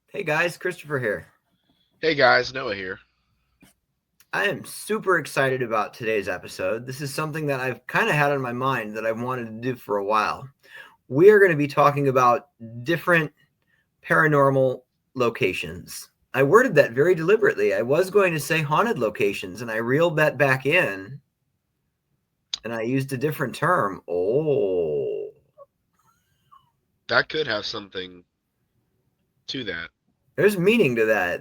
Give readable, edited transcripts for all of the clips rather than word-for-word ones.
Hey guys, Christopher here. Hey guys, Noah here. I am super excited about today's episode. This is something that I've kind of had on my mind that I've wanted to do for a while. We are going to be talking about different paranormal locations. I worded that very deliberately. I was going to say haunted locations, and I reeled that back in and I used a different term. Oh, That could have something to that. there's meaning to that.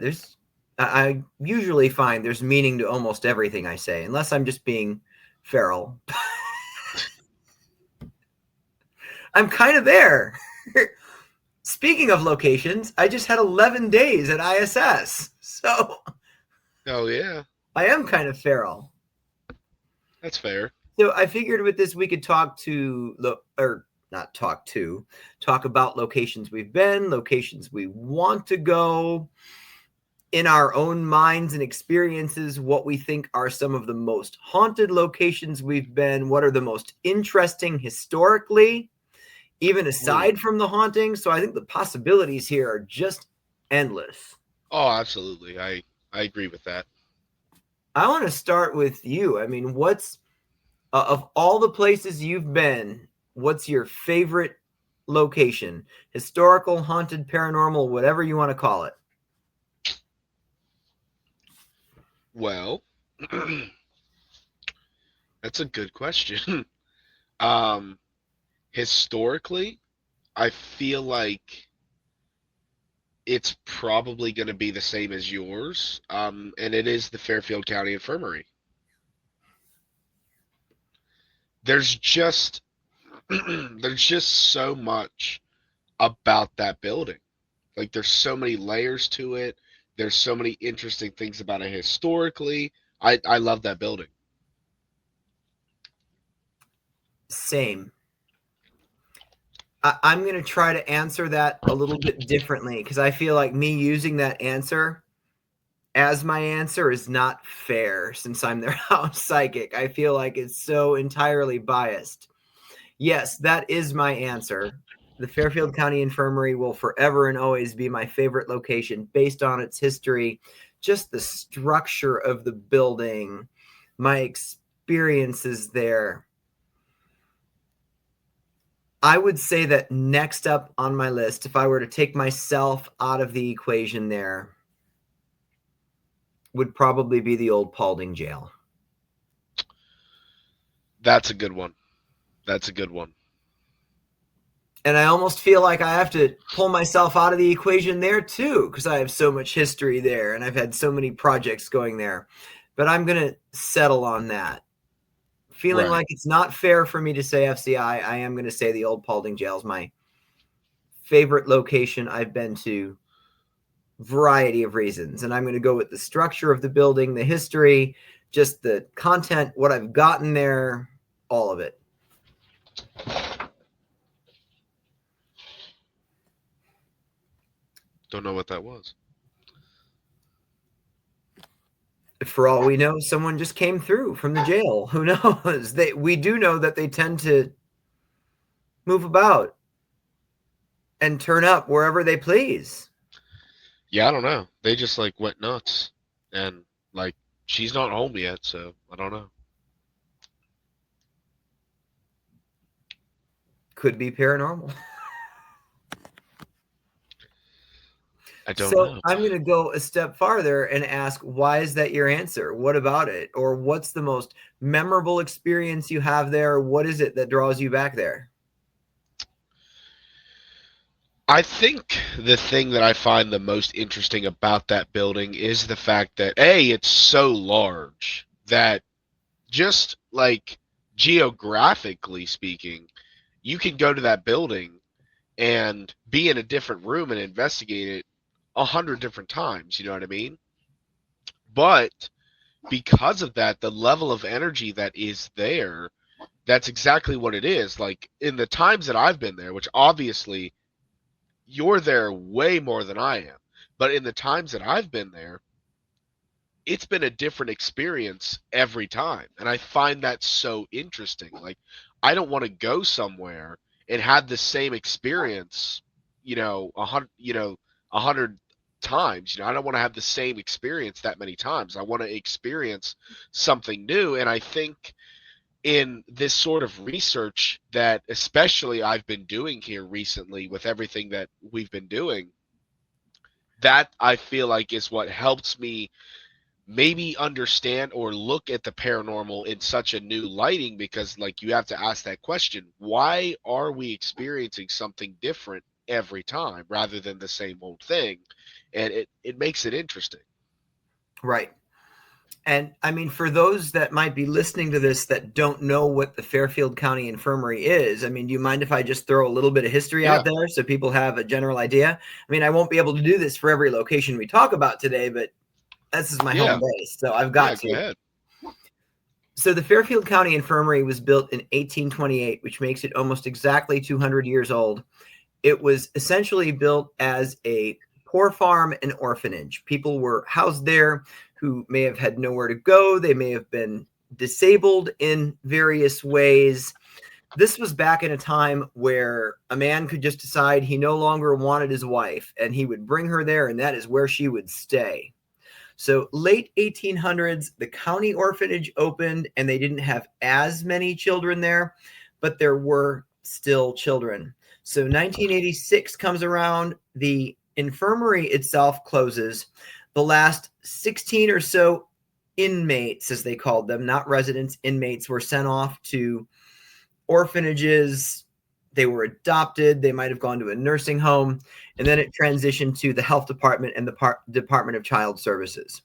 I usually find there's meaning to almost everything I say, unless I'm just being feral. I'm kind of there. Speaking of locations, I just had 11 days at ISS. So Oh yeah, I am kind of feral. that's fair. So I figured with this we could talk about locations we've been, locations we want to go, in our own minds and experiences, what we think are some of the most haunted locations we've been, what are the most interesting historically, even Ooh. aside from the haunting. So I think the possibilities here are just endless. Oh, absolutely. I agree with that. I want to start with you. I mean, what's of all the places you've been, what's your favorite location? Historical, haunted, paranormal, whatever you want to call it. Well, that's a good question. um, Historically, I feel like it's probably going to be the same as yours. And it is the Fairfield County Infirmary. There's just there's just so much about that building. Like there's so many layers to it. There's so many interesting things about it historically. I love that building. Same. I'm going to try to answer that a little bit differently because I feel like me using that answer as my answer is not fair since I'm their house psychic. I feel like it's so entirely biased. Yes, that is my answer. The Fairfield County Infirmary will forever and always be my favorite location based on its history, just the structure of the building, my experiences there. I would say that next up on my list, if I were to take myself out of the equation there, would probably be the old Paulding jail. That's a good one. That's a good one. And I almost feel like I have to pull myself out of the equation there too, because I have so much history there and I've had so many projects going there. But I'm going to settle on that. Feeling Right. like it's not fair for me to say FCI, I am going to say the old Paulding jail is my favorite location I've been to, variety of reasons. And I'm going to go with the structure of the building, the history, just the content, what I've gotten there, all of it. Don't know what that was. For all we know, someone just came through from the jail. Who knows? We do know that they tend to move about and turn up wherever they please. Yeah, I don't know. They just like went nuts, and like she's not home yet, so I don't know. Could be paranormal. I don't So know. I'm going to go a step farther and ask, why is that your answer? What about it? Or what's the most memorable experience you have there? What is it that draws you back there? I think the thing that I find the most interesting about that building is the fact that A, it's so large that just like geographically speaking, you can go to that building and be in a different room and investigate it 100 different times. You know what I mean? But because of that, the level of energy that is there, that's exactly what it is. Like in the times that I've been there, which obviously you're there way more than I am, but in the times that I've been there, it's been a different experience every time. And I find that so interesting. Like, I don't want to go somewhere and have the same experience, 100, 100 times. You know, I don't want to have the same experience that many times. I want to experience something new. And I think in this sort of research that especially I've been doing here recently with everything that we've been doing, that I feel like is what helps me maybe understand or look at the paranormal in such a new lighting, because like you have to ask that question, why are we experiencing something different every time rather than the same old thing? And it makes it interesting. Right. And I mean, for those that might be listening to this that don't know what the Fairfield County Infirmary is, I mean, do you mind if I just throw a little bit of history out Yeah, there so people have a general idea? I mean, I won't be able to do this for every location we talk about today, but this is my home yeah, base, so I've yeah, got go to. ahead. So the Fairfield County Infirmary was built in 1828, which makes it almost exactly 200 years old. It was essentially built as a poor farm and orphanage. People were housed there who may have had nowhere to go. They may have been disabled in various ways. This was back in a time where a man could just decide he no longer wanted his wife and he would bring her there, and that is where she would stay. So late 1800s, the county orphanage opened and they didn't have as many children there, but there were still children. So 1986 comes around, the infirmary itself closes. The last 16 or so inmates, as they called them, not residents, inmates, were sent off to orphanages. They were adopted. They might have gone to a nursing home. And then it transitioned to the health department and the Department of Child Services.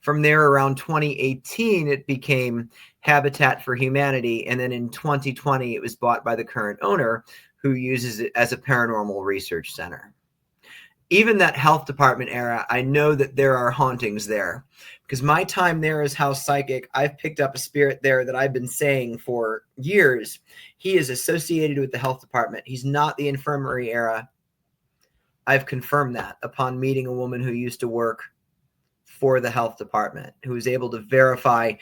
From there, around 2018, it became Habitat for Humanity. And then in 2020, it was bought by the current owner, who uses it as a paranormal research center. Even that health department era, I know that there are hauntings there because my time there as house psychic, I've picked up a spirit there that I've been saying for years. He is associated with the health department. He's not the infirmary era. I've confirmed that upon meeting a woman who used to work for the health department, who was able to verify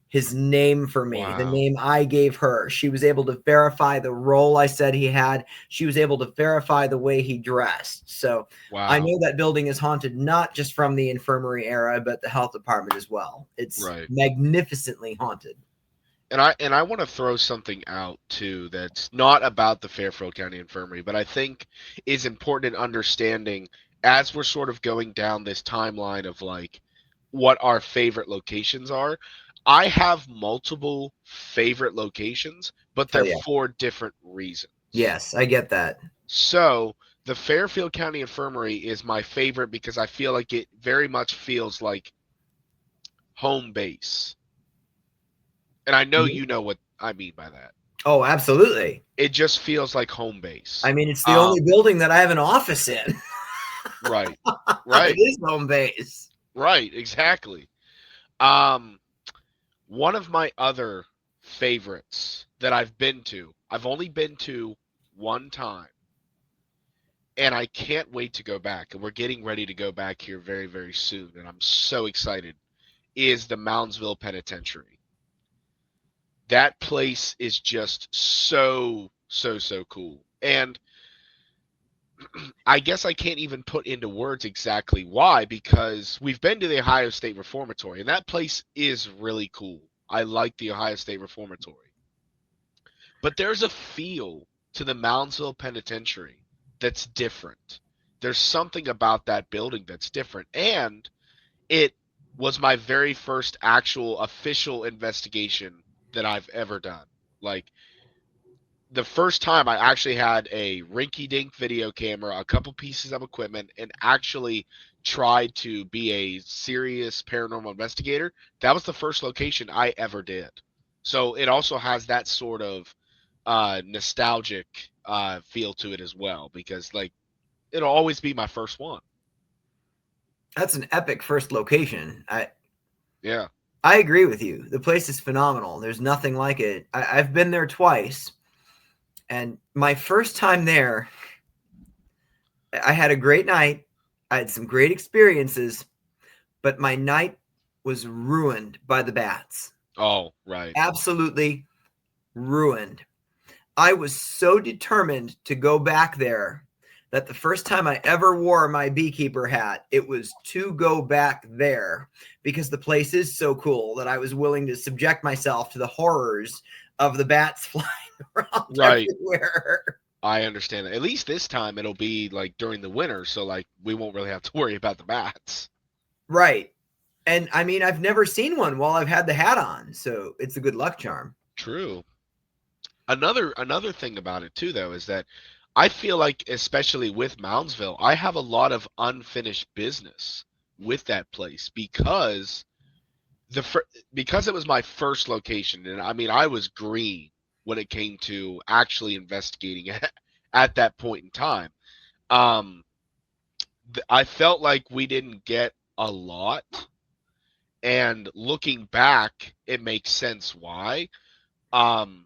his name for me, the Wow. name I gave her. She was able to verify the role I said he had. She was able to verify the way he dressed. So I Wow. know that building is haunted, not just from the infirmary era, but the health department as well. It's Right. magnificently haunted. And I want to throw something out too that's not about the Fairfield County Infirmary, but I think is important in understanding as we're sort of going down this timeline of like what our favorite locations are. I have multiple favorite locations, but Hell they're yeah. for different reasons. Yes, I get that. So the Fairfield County Infirmary is my favorite because I feel like it very much feels like home base. And I know Mhm. you know what I mean by that. Oh, absolutely. It just feels like home base. I mean, it's the only building that I have an office in. Right, It right, is home base. right, exactly. Um, One of my other favorites that I've only been to one time, and I can't wait to go back. And we're getting ready to go back here very, very soon, and I'm so excited. Is the Moundsville Penitentiary. That place is just so, so, so cool. And I guess I can't even put into words exactly why, because we've been to the Ohio State Reformatory, and that place is really cool. I like the Ohio State Reformatory. But there's a feel to the Moundsville Penitentiary that's different. There's something about that building that's different. And it was my very first actual official investigation that I've ever done. Like, the first time I actually had a rinky dink video camera, a couple pieces of equipment, and actually tried to be a serious paranormal investigator, that was the first location I ever did. So it also has that sort of nostalgic feel to it as well, because like it'll always be my first one. That's an epic first location. Yeah. I agree with you. The place is phenomenal. There's nothing like it. I've been there twice, and my first time there, I had a great night. I had some great experiences, but my night was ruined by the bats. Oh, right. Absolutely ruined. I was so determined to go back there that the first time I ever wore my beekeeper hat, it was to go back there because the place is so cool that I was willing to subject myself to the horrors of the bats flying around Right. everywhere. I understand that. At least this time it'll be like during the winter, so like we won't really have to worry about the bats. Right. And I mean, I've never seen one while I've had the hat on, so it's a good luck charm. True. Another thing about it too though is that I feel like especially with Moundsville, I have a lot of unfinished business with that place because because it was my first location, and I mean I was green when it came to actually investigating at that point in time. Um, I felt like we didn't get a lot, and looking back, it makes sense why. Um,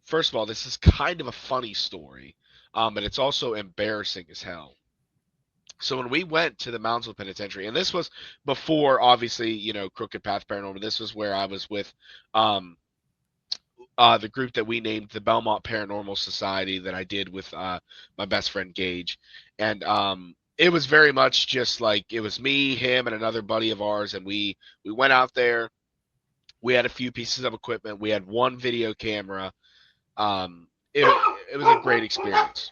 First of all, this is kind of a funny story, but it's also embarrassing as hell. So when we went to the Moundsville Penitentiary, and this was before, obviously, Crooked Path Paranormal. This was where I was with um, the group that we named the Belmont Paranormal Society that I did with my best friend Gage, and it was very much just like it was me, him, and another buddy of ours, and we went out there. We had a few pieces of equipment. We had one video camera. Um, it it was a great experience.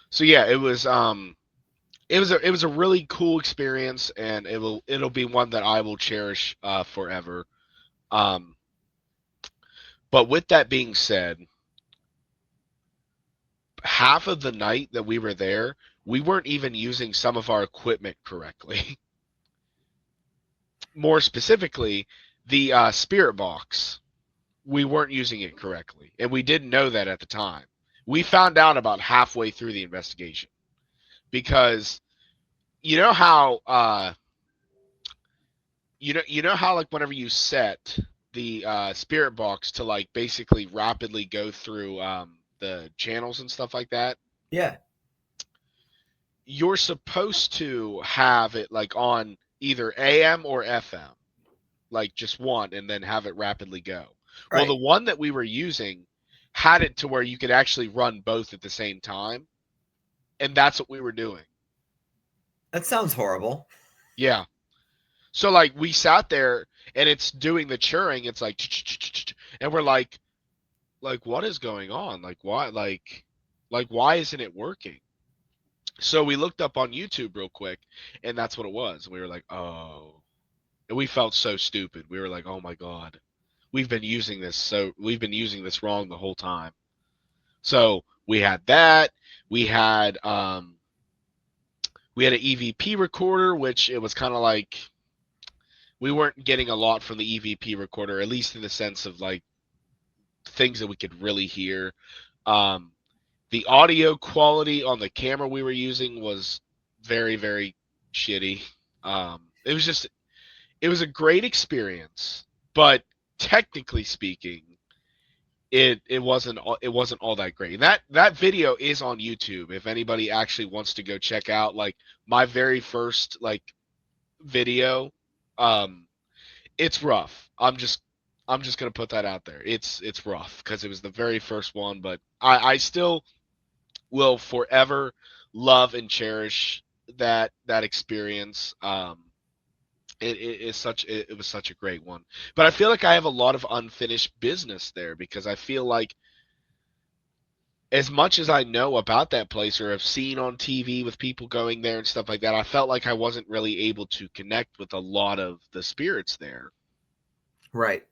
So yeah, it was a really cool experience, and it'll be one that I will cherish forever. Um, but with that being said, half of the night that we were there, we weren't even using some of our equipment correctly. More specifically, the spirit box, we weren't using it correctly, and we didn't know that at the time. We found out about halfway through the investigation because you know how you know how like whenever you set the spirit box to like basically rapidly go through the channels and stuff like that, Yeah. you're supposed to have it like on either AM or FM, like just one, and then have it rapidly go. Well, the Right. one that we were using had it to where you could actually run both at the same time, and that's what we were doing. That sounds horrible. Yeah. So like we sat there and it's doing the churring, it's like and we're like what is going on? Like why like why isn't it working? So we looked up on YouTube real quick and that's what it was. We were like, "Oh." And we felt so stupid. We were like, "Oh my god. We've been using this wrong the whole time." So we had that. We had um we had an EVP recorder, which it was kind of like we weren't getting a lot from the EVP recorder, at least in the sense of like things that we could really hear. Um, the audio quality on the camera we were using was very, very shitty. It was a great experience, but technically speaking, it wasn't all that great. And that video is on YouTube. If anybody actually wants to go check out like my very first like video, um, it's rough. I'm just gonna put that out there. It's rough because it was the very first one, but I still will forever love and cherish that experience. It was such a great one. But I feel like I have a lot of unfinished business there because I feel like as much as I know about that place or have seen on TV with people going there and stuff like that, I felt like I wasn't really able to connect with a lot of the spirits there. Right.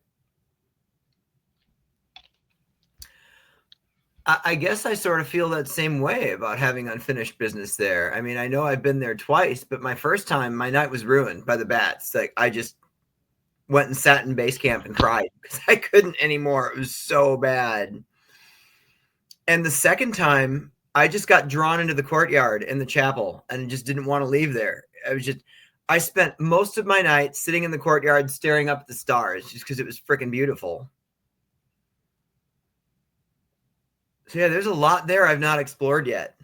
I guess I sort of feel that same way about having unfinished business there. I mean, I know I've been there twice, but my first time, my night was ruined by the bats. Like, I just went and sat in base camp and cried because I couldn't anymore. It was so bad. And the second time, I just got drawn into the courtyard in the chapel and just didn't want to leave there. I spent most of my night sitting in the courtyard staring up at the stars just because it was freaking beautiful. So, yeah, there's a lot there I've not explored yet.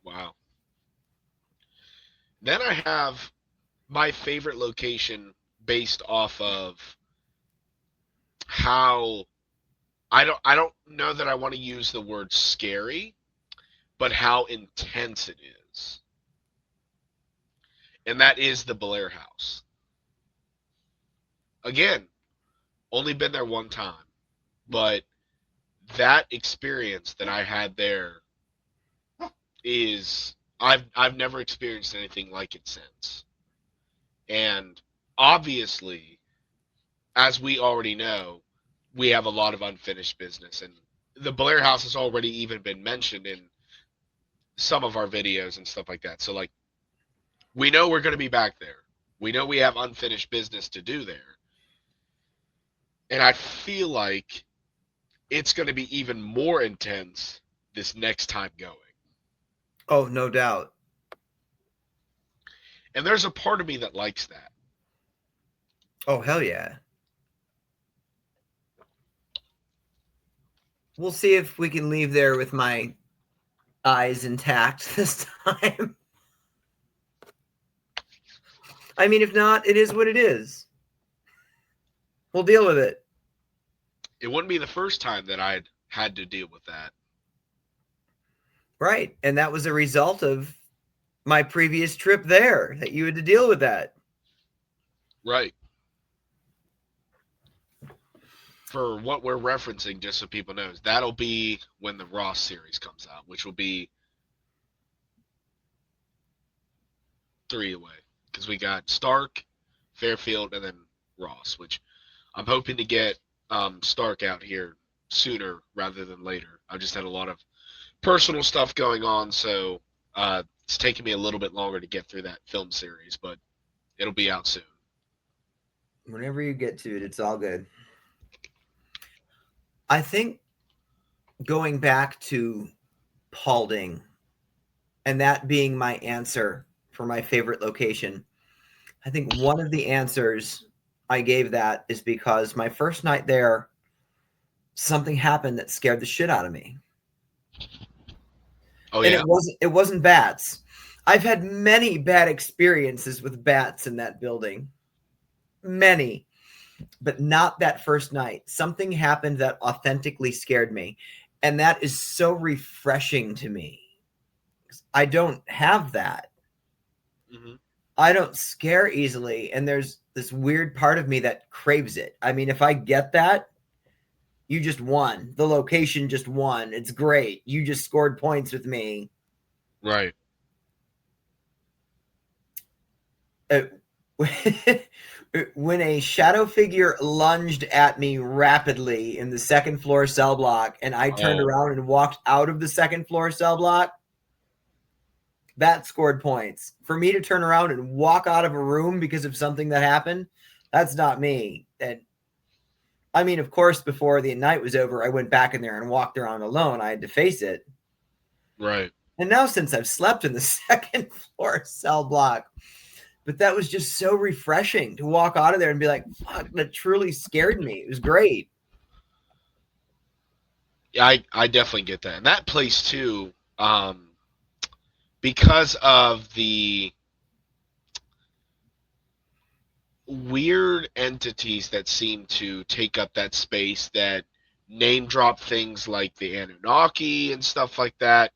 Wow. Then I have my favorite location based off of how I don't know that I want to use the word scary, but how intense it is. And that is the Blair House. Again, only been there one time, but that experience that I had there is I've never experienced anything like it since. And obviously, as we already know, we have a lot of unfinished business, and the Blair House has already even been mentioned in some of our videos and stuff like that. So like we know we're going to be back there. We know we have unfinished business to do there. And I feel like it's going to be even more intense this next time going. Oh, no doubt. And there's a part of me that likes that. Oh, hell yeah. We'll see if we can leave there with my eyes intact this time. I mean, if not, it is what it is. We'll deal with it. It wouldn't be the first time that I'd had to deal with that. Right. And that was a result of my previous trip there, that you had to deal with that. Right. For what we're referencing, just so people know, that'll be when the Ross series comes out, which will be 3 away. Because we got Stark, Fairfield, and then Ross, which I'm hoping to get Stark out here sooner rather than later. I've just had a lot of personal stuff going on, so it's taking me a little bit longer to get through that film series, but it'll be out soon. Whenever you get to it, it's all good. I think going back to Paulding and that being my answer for my favorite location, I think one of the answers I gave that is because my first night there, something happened that scared the shit out of me. Oh And yeah, it wasn't bats. I've had many bad experiences with bats in that building. Many. But not that first night. Something happened that authentically scared me. And that is so refreshing to me. I don't have that. mm-hmm. I don't scare easily. And there's this weird part of me that craves it. I mean, if I get that, you just won. The location just won. It's great. You just scored points with me. Right. When a shadow figure lunged at me rapidly in the second floor cell block and I turned Oh, around and walked out of the second floor cell block, that scored points. For me to turn around and walk out of a room because of something that happened, that's not me. And I mean, of course, before the night was over, I went back in there and walked around alone. I had to face it. right. And now, since I've slept in the second floor cell block, but that was just so refreshing to walk out of there and be like, fuck, that truly scared me. It was great. Yeah, I definitely get that. And that place too, because of the weird entities that seem to take up that space that name drop things like the Anunnaki and stuff like that,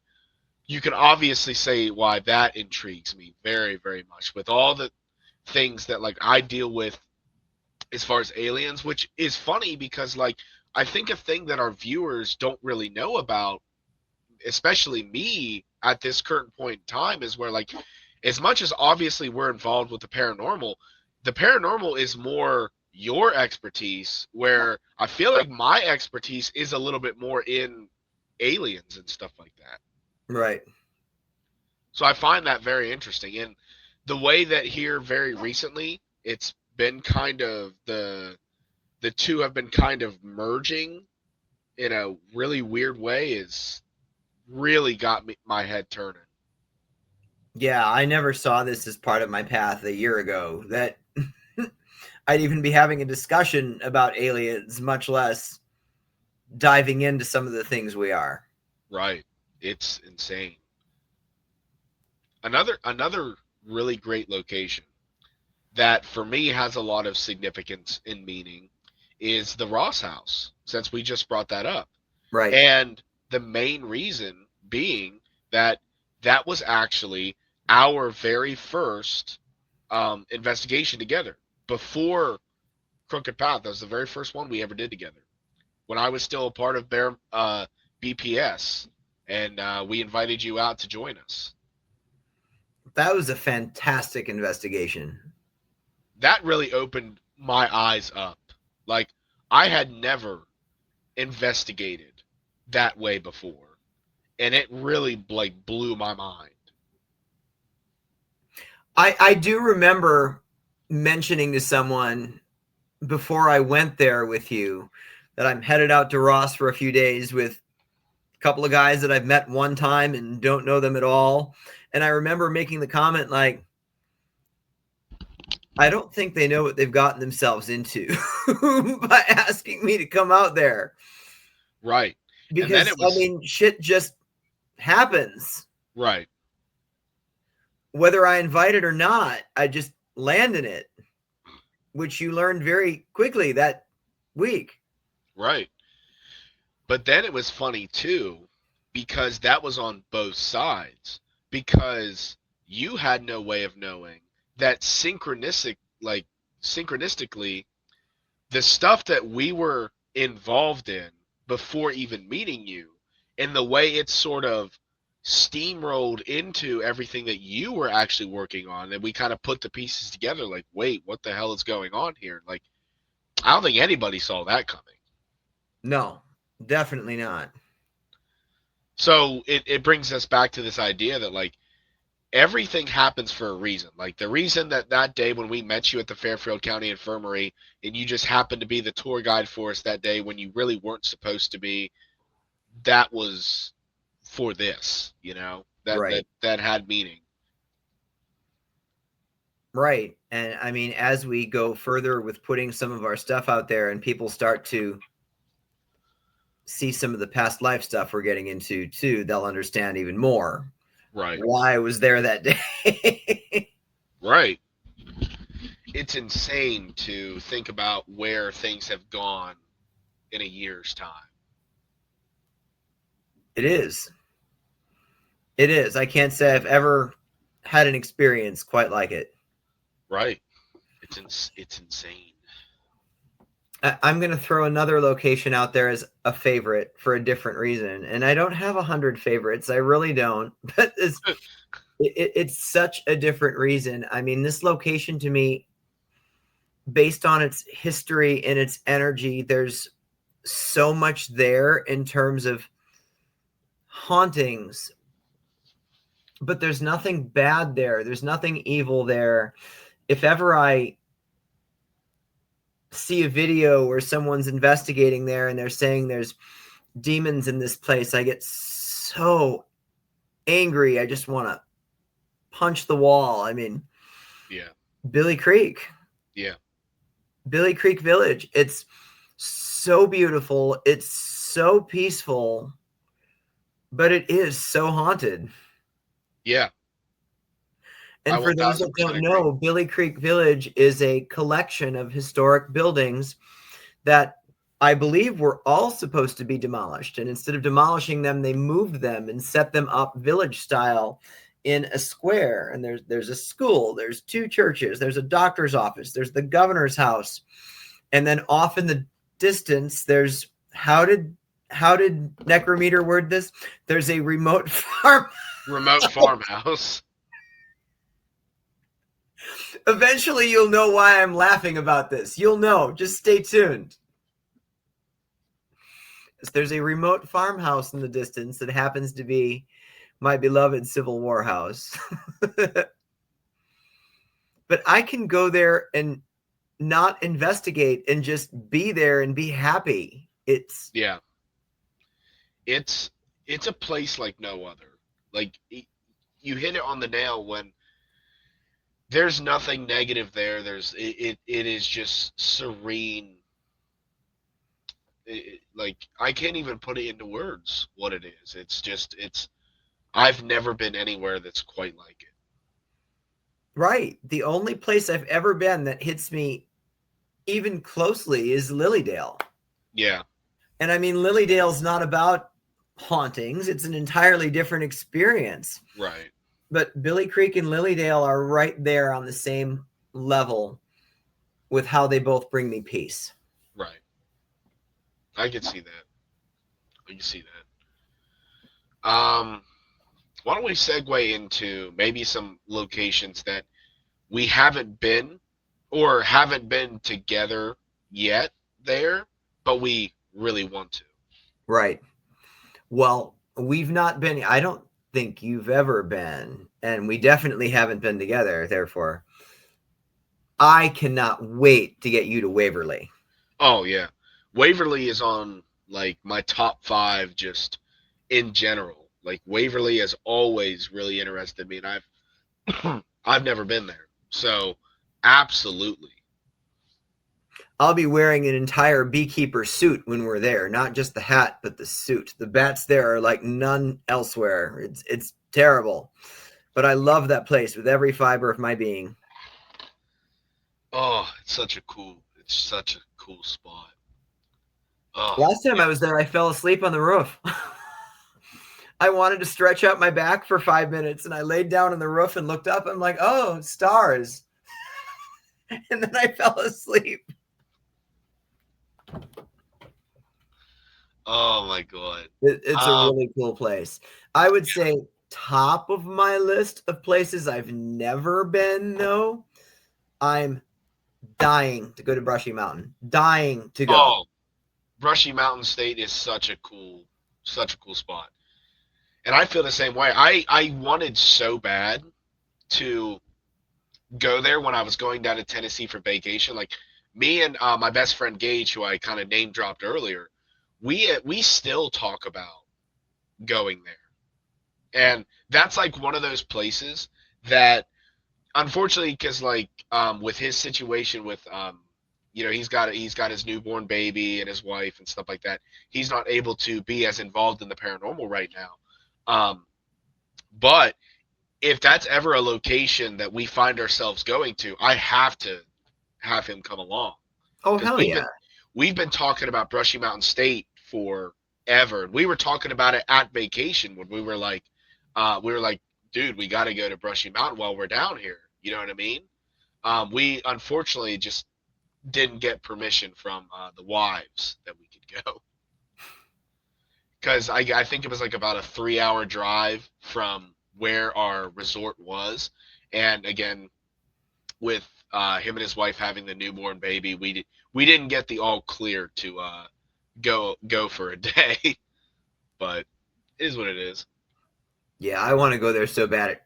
you can obviously say why that intrigues me very, very much. With all the things that like I deal with as far as aliens, which is funny because like I think a thing that our viewers don't really know about, especially me at this current point in time, is where like as much as obviously we're involved with the paranormal is more your expertise, where I feel like my expertise is a little bit more in aliens and stuff like that. Right. So I find that very interesting. And the way that here very recently it's been kind of the two have been kind of merging in a really weird way is really got me my head turning. Yeah, I never saw this as part of my path a year ago. That I'd even be having a discussion about aliens, much less diving into some of the things we are. Right. It's insane. Another really great location that for me has a lot of significance and meaning is the Ross house, since we just brought that up. Right. And the main reason being That was actually our very first investigation together before Crooked Path. That was the very first one we ever did together. When I was still a part of BPS, and we invited you out to join us. That was a fantastic investigation. That really opened my eyes up. Like, I had never investigated that way before, and it really like blew my mind. I do remember mentioning to someone before I went there with you that I'm headed out to Ross for a few days with a couple of guys that I've met one time and don't know them at all. And I remember making the comment like, I don't think they know what they've gotten themselves into by asking me to come out there. Right. Because, I mean, shit just happens. Right. Whether I invite it or not, I just land in it, which you learned very quickly that week. Right. But then it was funny too, because that was on both sides. Because you had no way of knowing that synchronistically, the stuff that we were involved in before even meeting you, and the way it sort of steamrolled into everything that you were actually working on, and we kind of put the pieces together like, wait, what the hell is going on here? Like, I don't think anybody saw that coming. No, definitely not. So it brings us back to this idea that, like, everything happens for a reason. Like, the reason that day when we met you at the Fairfield County Infirmary, and you just happened to be the tour guide for us that day when you really weren't supposed to be, that was for this, Right. that had meaning. Right. And I mean, as we go further with putting some of our stuff out there and people start to see some of the past life stuff we're getting into too, they'll understand even more. Right. Why I was there that day. Right. It's insane to think about where things have gone in a year's time. It is. It is. I can't say I've ever had an experience quite like it. Right. It's insane. I'm going to throw another location out there as a favorite for a different reason. And I don't have 100 favorites. I really don't. But it's such a different reason. I mean, this location to me, based on its history and its energy, there's so much there in terms of hauntings, but there's nothing bad there. There's nothing evil there. If ever I see a video where someone's investigating there and they're saying there's demons in this place, I get so angry. I just want to punch the wall. I mean, yeah. Billy Creek. Yeah. Billy Creek Village. It's so beautiful. It's so peaceful, but it is so haunted. Yeah. And for those that don't know, Billy Creek Village is a collection of historic buildings that I believe were all supposed to be demolished. And instead of demolishing them, they moved them and set them up village style in a square. And there's a school, there's 2 churches, there's a doctor's office, there's the governor's house. And then off in the distance, there's how did Necrometer word this? There's a remote farmhouse. Eventually, you'll know why I'm laughing about this. You'll know. Just stay tuned. There's a remote farmhouse in the distance that happens to be my beloved Civil War house. But I can go there and not investigate and just be there and be happy. It's a place like no other. Like, you hit it on the nail when there's nothing negative there. It is just serene. Like, I can't even put it into words what it is. I've never been anywhere that's quite like it. Right. The only place I've ever been that hits me even closely is Lilydale. Yeah. And I mean, Lilydale's not about hauntings. It's an entirely different experience. Right. But Billy Creek and Lilydale are right there on the same level with how they both bring me peace. Right. I can see that. I can see that. Why don't we segue into maybe some locations that we haven't been or haven't been together yet there, but we really want to. Right. Well, we've not been, I don't think you've ever been, and we definitely haven't been together. Therefore, I cannot wait to get you to Waverly. Oh yeah. Waverly is on like my top 5 just in general. Like Waverly has always really interested me and I've never been there. So, absolutely. I'll be wearing an entire beekeeper suit when we're there, not just the hat, but the suit. The bats there are like none elsewhere. It's terrible, but I love that place with every fiber of my being. Oh, it's such a cool spot. Oh, Last time yeah. I was there, I fell asleep on the roof. I wanted to stretch out my back for 5 minutes, and I laid down on the roof and looked up. I'm like, oh, stars. And then I fell asleep. Oh my god. It's a Um, really cool place. I would say top of my list of places I've never been, though. I'm dying to go to Brushy Mountain. Dying to go. oh, Brushy Mountain State is such a cool spot. And I feel the same way. I wanted so bad to go there when I was going down to Tennessee for vacation. Like me and my best friend Gage, who I kind of name dropped earlier, we still talk about going there, and that's like one of those places that, unfortunately, because like with his situation with he's got his newborn baby and his wife and stuff like that, he's not able to be as involved in the paranormal right now. But if that's ever a location that we find ourselves going to, I have to have him come along Oh, because hell yeah. we've been talking about Brushy Mountain State forever. We were talking about it at vacation when we were like, dude, we got to go to Brushy Mountain while we're down here. You know what I mean? We unfortunately just didn't get permission from the wives that we could go because I think it was like about a 3 hour drive from where our resort was, and again, with him and his wife having the newborn baby, we didn't get the all clear to go for a day, but it is what it is, Yeah, I want to go there so bad it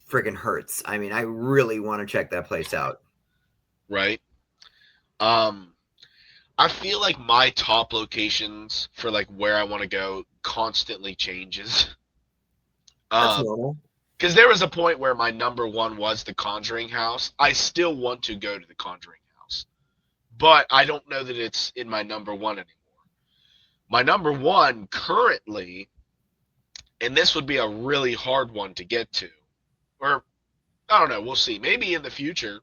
freaking hurts. I mean, I really want to check that place out. right? Um, I feel like my top locations for like where I want to go constantly changes. That's Um, normal. because there was a point where my number one was the Conjuring House. I still want to go to the Conjuring House, but I don't know that it's in my number one anymore. My number one currently, and this would be a really hard one to get to, or I don't know, we'll see. Maybe in the future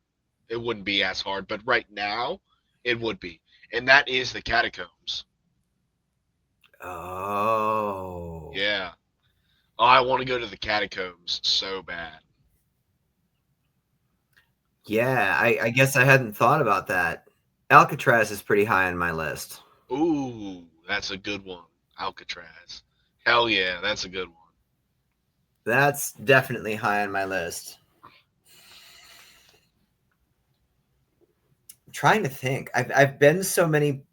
it wouldn't be as hard, but right now it would be. And that is the catacombs. Oh. Yeah. Oh, I want to go to the catacombs so bad. Yeah, I guess I hadn't thought about that. Alcatraz is pretty high on my list. Ooh, that's a good one. Alcatraz. Hell yeah, that's a good one. That's definitely high on my list. I'm trying to think. I've been so many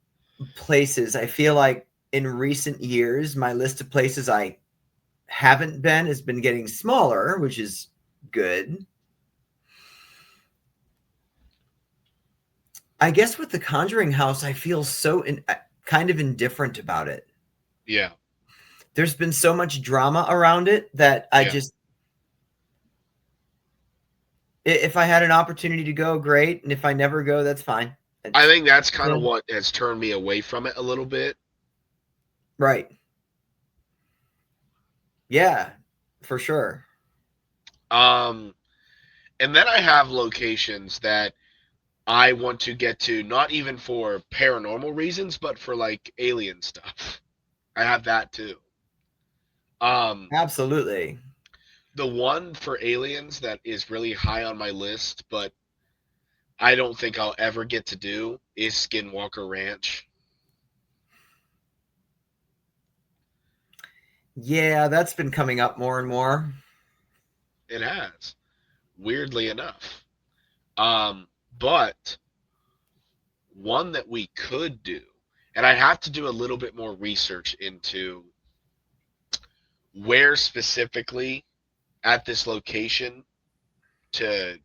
places. I feel like in recent years, my list of places I haven't been has been getting smaller, which is good. I guess with the Conjuring House, I feel kind of indifferent about it. Yeah, There's been so much drama around it that I yeah. just, if I had an opportunity to go, great, and if I never go, that's fine. I It's, think that's kind yeah, of what has turned me away from it a little bit. right. Yeah, for sure. Um, and then I have locations that I want to get to, not even for paranormal reasons, but for like alien stuff. I have that too. Um, Absolutely. the one for aliens that is really high on my list, but I don't think I'll ever get to do is Skinwalker Ranch. Yeah, that's been coming up more and more. It has, weirdly enough. But one that we could do, and I have to do a little bit more research into where specifically at this location to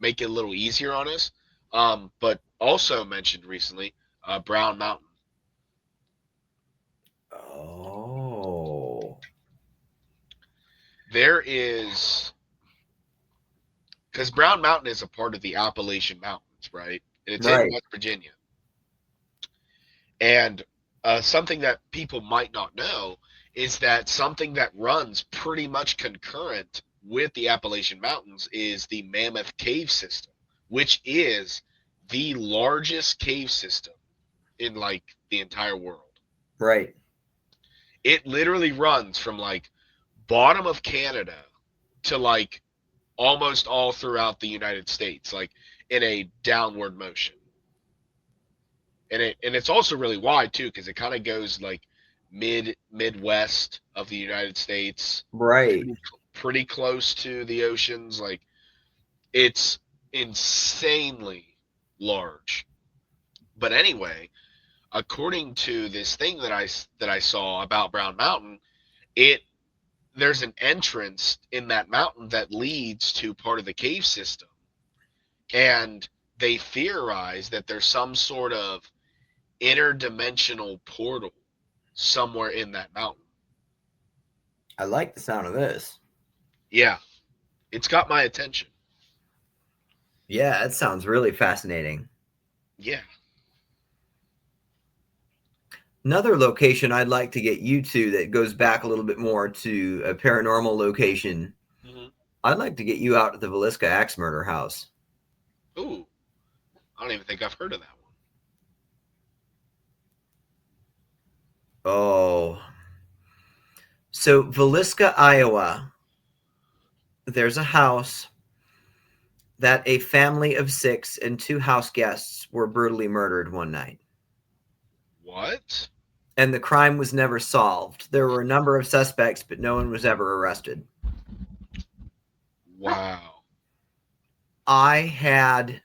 make it a little easier on us. But also mentioned recently, Brown Mountain. Oh, There is, because Brown Mountain is a part of the Appalachian Mountains, right? And it's in right, West Virginia. And something that people might not know is that something that runs pretty much concurrent with the Appalachian Mountains is the Mammoth Cave System, which is the largest cave system in like the entire world. right. It literally runs from like bottom of Canada to like almost all throughout the United States, like in a downward motion. And it's also really wide too because it kind of goes like midwest of the United States, Right. pretty, pretty close to the oceans. Like it's insanely large. But anyway, according to this thing that I saw about Brown Mountain, it there's an entrance in that mountain that leads to part of the cave system, and they theorize that there's some sort of interdimensional portal somewhere in that mountain. I like the sound of this. Yeah, it's got my attention. Yeah, it sounds really fascinating. Yeah. Another location I'd like to get you to that goes back a little bit more to a paranormal location. Mm-hmm. I'd like to get you out to the Villisca Axe Murder House. Ooh, I don't even think I've heard of that one. Oh, so Villisca, Iowa, there's a house that a family of 6 and 2 house guests were brutally murdered one night. What? And the crime was never solved. There were a number of suspects, but no one was ever arrested. Wow. I had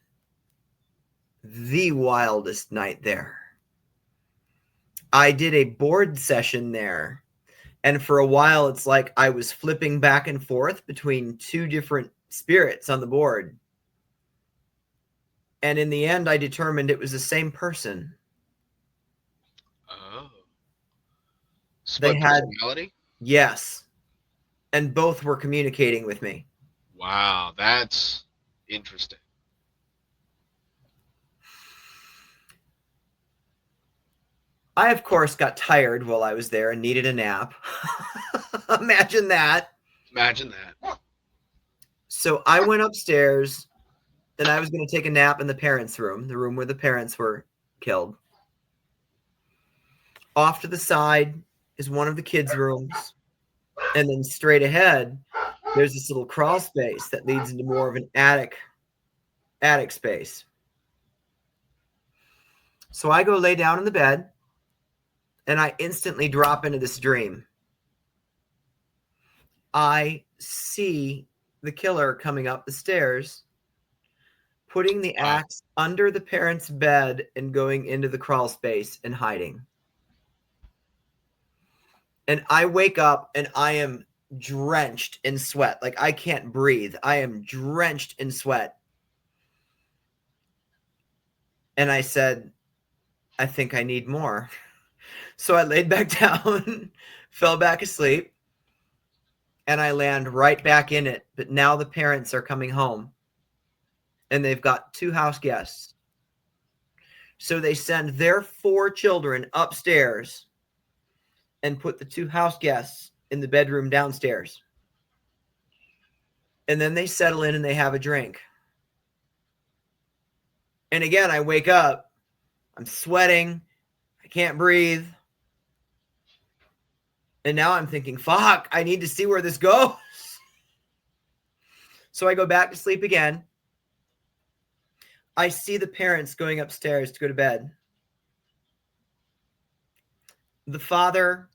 the wildest night there. I did a board session there. And for a while, it's like I was flipping back and forth between 2 different spirits on the board. And in the end, I determined it was the same person. Oh. They Split had, personality? yes, and both were communicating with me. Wow, that's interesting. I, of course, got tired while I was there and needed a nap. Imagine that. Imagine that. So I went upstairs and I was going to take a nap in the parents' room, the room where the parents were killed. Off to the side is one of the kids' rooms. And then straight ahead, there's this little crawl space that leads into more of an attic space. So I go lay down in the bed and I instantly drop into this dream. I see the killer coming up the stairs, putting the Wow. axe under the parents' bed and going into the crawl space and hiding. And I wake up and I am drenched in sweat. Like I can't breathe. I am drenched in sweat. And I said, I think I need more. So I laid back down, fell back asleep, and I land right back in it. But now the parents are coming home and they've got 2 house guests. So they send their 4 children upstairs and put the 2 house guests in the bedroom downstairs. And then they settle in and they have a drink. And again, I wake up, I'm sweating, I can't breathe. And now I'm thinking, fuck, I need to see where this goes. So I go back to sleep again. I see the parents going upstairs to go to bed. The father,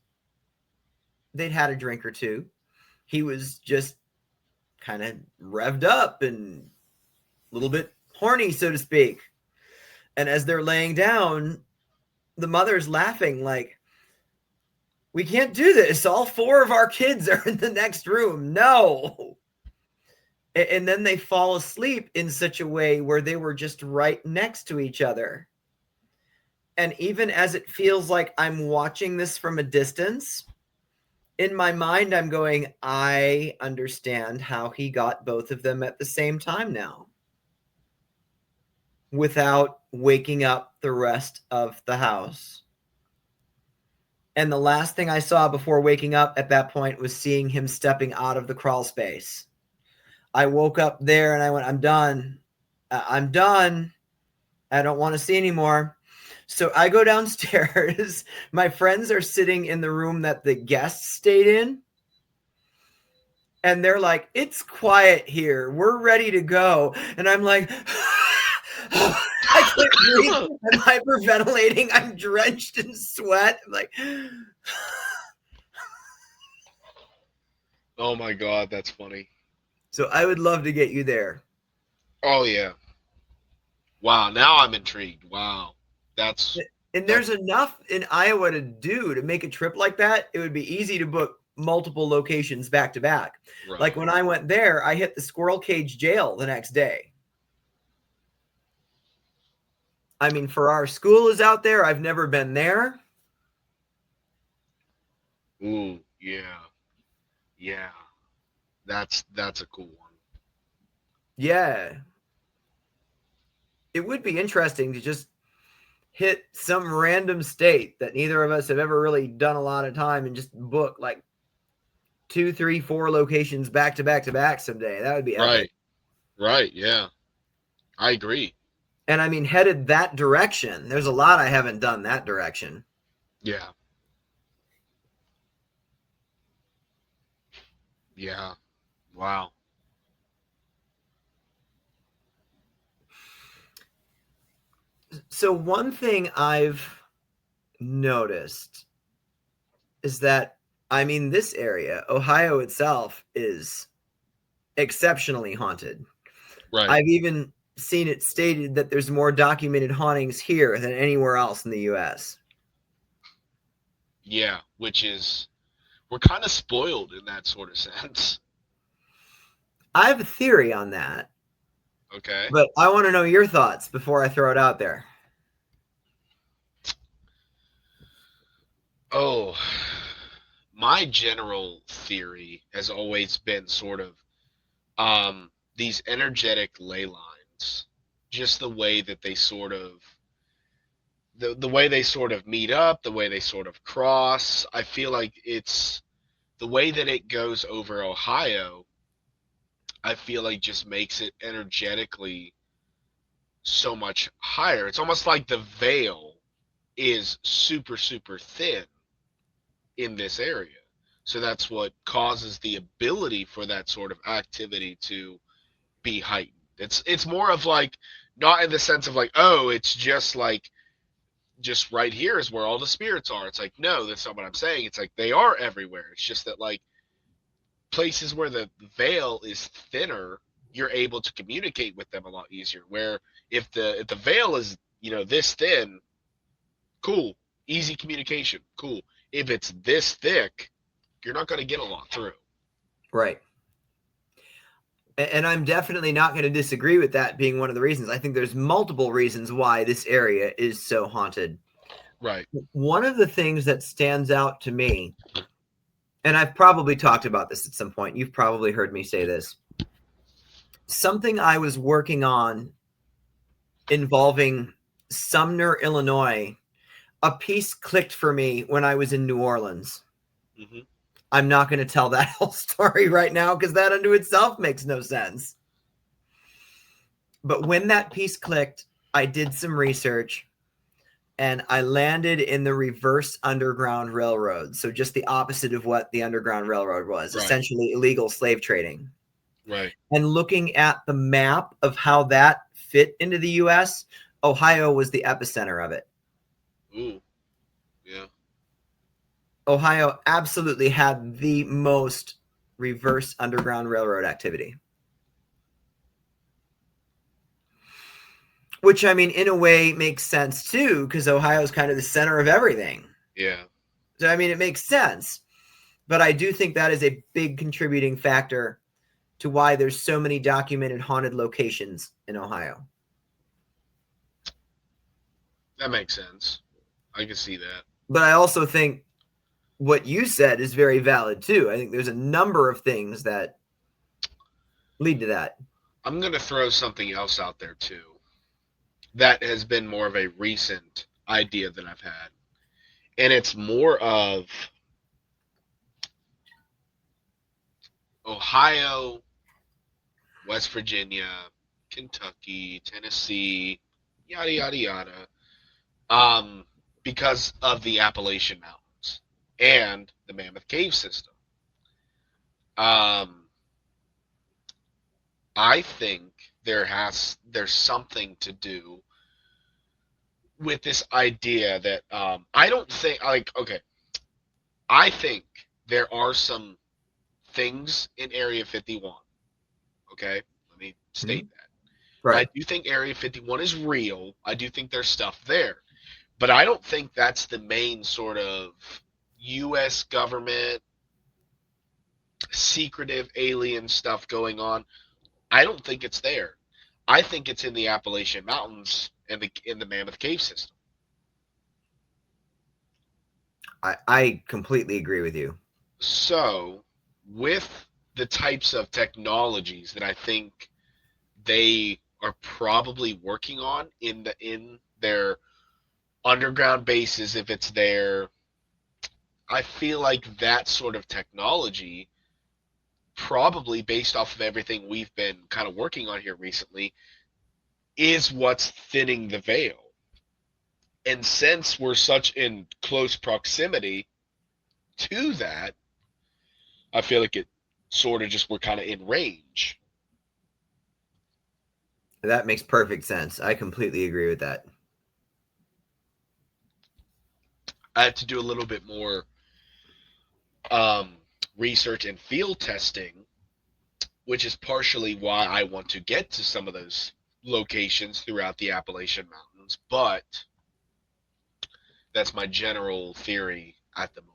they'd had a drink or two. He was just kind of revved up and a little bit horny, so to speak. And as they're laying down, the mother's laughing like, we can't do this. All 4 of our kids are in the next room. No. And then they fall asleep in such a way where they were just right next to each other. And even as it feels like I'm watching this from a distance, in my mind, I'm going, I understand how he got both of them at the same time now without waking up the rest of the house. And the last thing I saw before waking up at that point was seeing him stepping out of the crawl space. I woke up there and I went, I'm done. I'm done. I don't want to see anymore. So I go downstairs. My friends are sitting in the room that the guests stayed in. And they're like, it's quiet here. We're ready to go. And I'm like, I can't breathe. I'm hyperventilating. I'm drenched in sweat. I'm like, Oh my God, that's funny. so I would love to get you there. Oh yeah. Wow, now I'm intrigued. Wow. That's And there's enough in Iowa to do to make a trip like that. It would be easy to book multiple locations back to back. right. Like when I went there, I hit the squirrel cage jail the next day. I mean, for our school is out there. I've never been there. Ooh, yeah. Yeah. That's a cool one. Yeah. It would be interesting to just hit some random state that neither of us have ever really done a lot of time and just book like 2, 3, 4 locations back to back to back someday. That would be epic. Right, yeah. I agree. And I mean, headed that direction. There's a lot I haven't done that direction. Yeah. Yeah. Wow. So one thing I've noticed is that, I mean, this area, Ohio itself, is exceptionally haunted. Right. I've even seen it stated that there's more documented hauntings here than anywhere else in the U.S. Yeah, which is we're kind of spoiled in that sort of sense. I have a theory on that, Okay. but I want to know your thoughts before I throw it out there. Oh, my general theory has always been sort of these energetic ley lines, just the way that they sort of the way they sort of meet up, the way they sort of cross. I feel like it's the way that it goes over Ohio. I feel like just makes it energetically so much higher. It's almost like the veil is super super thin in this area. So that's what causes the ability for that sort of activity to be heightened. It's more of like not in the sense of like, oh, it's just like just right here is where all the spirits are. It's like, no, that's not what I'm saying. It's like they are everywhere. It's just that like places where the veil is thinner, you're able to communicate with them a lot easier. Where if the veil is, this thin, cool, easy communication, cool. If it's this thick, you're not going to get a lot through. Right. And I'm definitely not going to disagree with that being one of the reasons. I think there's multiple reasons why this area is so haunted. Right. One of the things that stands out to me, and I've probably talked about this at some point, you've probably heard me say this, something I was working on involving Sumner, Illinois, a piece clicked for me when I was in New Orleans. Mm-hmm. I'm not going to tell that whole story right now because that unto itself makes no sense. But when that piece clicked, I did some research. and I landed in the reverse Underground Railroad. So just the opposite of what the Underground Railroad was, Right. essentially illegal slave trading. Right. And looking at the map of how that fit into the US, Ohio was the epicenter of it. Ooh. Yeah. Ohio absolutely had the most reverse Underground Railroad activity. Which, I mean, in a way makes sense too, because Ohio is kind of the center of everything. Yeah. So, I mean, it makes sense. But I do think that is a big contributing factor to why there's so many documented haunted locations in Ohio. That makes sense. I can see that. But I also think what you said is very valid too. I think there's a number of things that lead to that. I'm going to throw something else out there too. That has been more of a recent idea that I've had. And it's more of Ohio, West Virginia, Kentucky, Tennessee, yada yada yada. Um, because of the Appalachian Mountains and the Mammoth Cave system. Um, I think there's something to do with this idea that I don't think like okay, I think there are some things in Area 51. Okay, let me Mm-hmm. state that. I Right. do think Area 51 is real. I do think there's stuff there. But I don't think that's the main sort of US government secretive alien stuff going on. I don't think it's there. I think it's in the Appalachian Mountains and in the Mammoth Cave system. I completely agree with you. So, with the types of technologies that I think they are probably working on in their underground bases, if it's there, I feel like that sort of technology, probably based off of everything we've been kind of working on here recently, is what's thinning the veil. And since we're such in close proximity to that, I feel like it sort of just we're kind of in range. That makes perfect sense. I completely agree with that. I had to do a little bit more um, research and field testing, which is partially why I want to get to some of those locations throughout the Appalachian Mountains. But that's my general theory at the moment.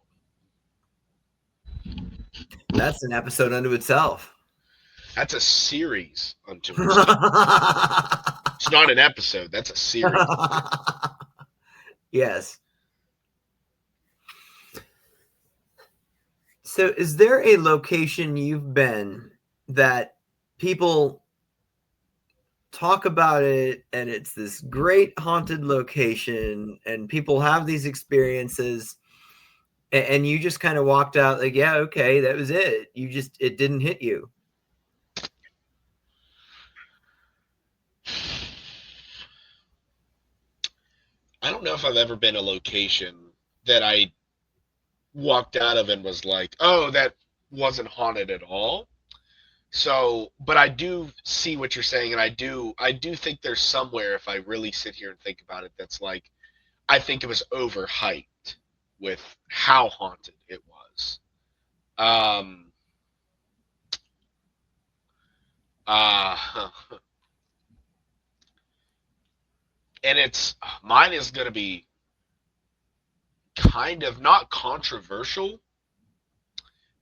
That's an episode unto itself. That's a series unto itself. It's not an episode. That's a series. Yes. So, is there a location you've been that people talk about it and it's this great haunted location and people have these experiences and you just kind of walked out like, yeah, okay, that was it. It didn't hit you. I don't know if I've ever been a location that I walked out of and was like, oh, that wasn't haunted at all. So, but I do see what you're saying, and I do think there's somewhere if I really sit here and think about it, that's like I think it was overhyped with how haunted it was. Um, uh, and it's mine is gonna be kind of not controversial,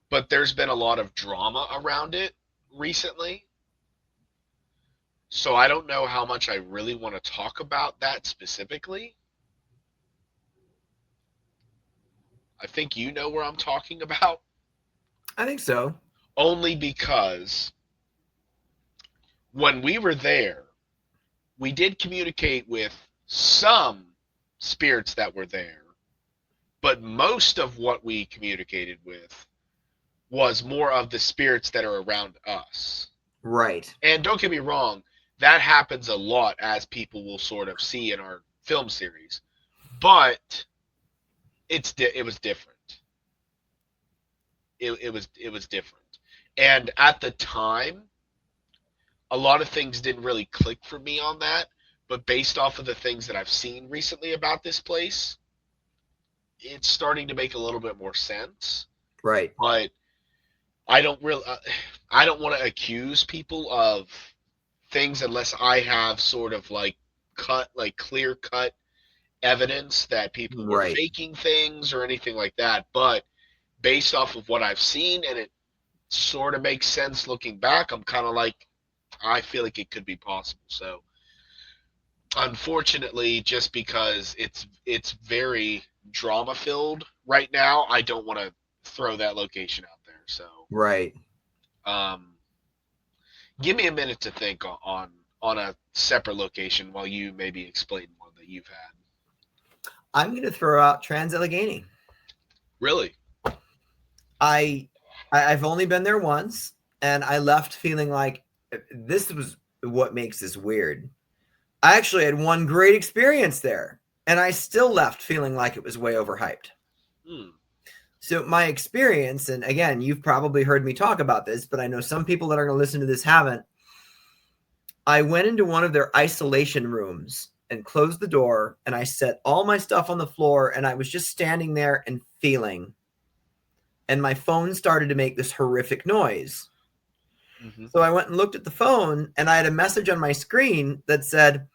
but there's been a lot of drama around it recently. So I don't know how much I really want to talk about that specifically. I think you know where I'm talking about. I think so. Only because when we were there, we did communicate with some spirits that were there, but most of what we communicated with was more of the spirits that are around us. Right. And don't get me wrong, that happens a lot as people will sort of see in our film series. but it was different. It was different, and at the time, a lot of things didn't really click for me on that. But based off of the things that I've seen recently about this place, it's starting to make a little bit more sense. Right. But I don't really, I don't want to accuse people of things unless I have sort of like clear cut evidence that people were Right. faking things or anything like that. But based off of what I've seen, and it sort of makes sense looking back, I'm kind of like, I feel like it could be possible. So unfortunately, just because it's very drama filled right now, I don't want to throw that location out there. So Right. um, give me a minute to think on a separate location while you maybe explain one that you've had. I'm going to throw out Trans-Allegheny. Really? I I've only been there once, and I left feeling like this was what makes this weird. I actually had one great experience there, and I still left feeling like it was way overhyped. Hmm. So my experience, and again, you've probably heard me talk about this, but I know some people that are going to listen to this haven't. I went into one of their isolation rooms and closed the door, and I set all my stuff on the floor, and I was just standing there and feeling. And my phone started to make this horrific noise. Mm-hmm. So I went and looked at the phone, and I had a message on my screen that said